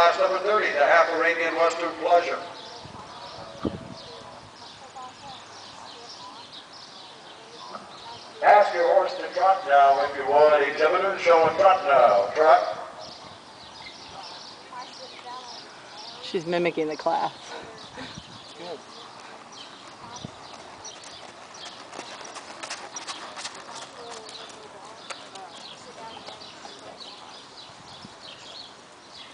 class number 30, the Half Arabian Western Pleasure. Ask your horse to trot now, if you would. Exhibitors showing trot now. Trot. She's mimicking the class. Good.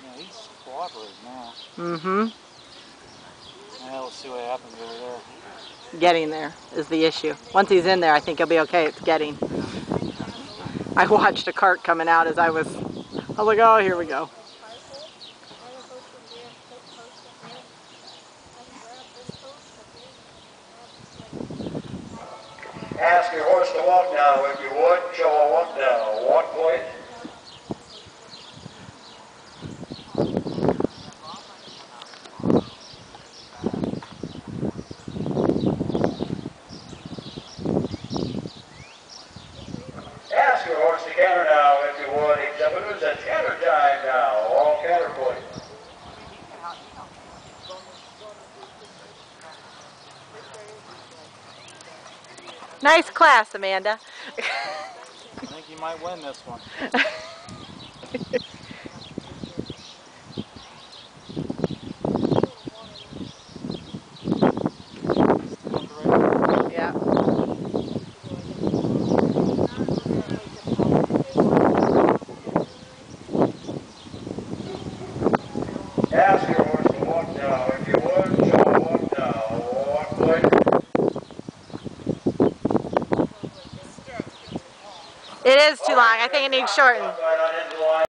Yeah, he's cooperating now. Mm-hmm. Now let's see what happens over there. Getting there is the issue. Once he's in there, I think he'll be okay. It's getting. I watched a cart coming out as I was like, oh, here we go. Ask your horse to walk now, if you would. Show a walk now. Walk, please. Ask your horse to canter now, if you would. Exhibitors, it's canter time now. All canter, please. Nice class, Amanda. I think you might win this one. Yeah. Ask your horse to walk now, if you would. Show a walk now. Walk, please. It is too long. I think it needs shortened. Right on into line.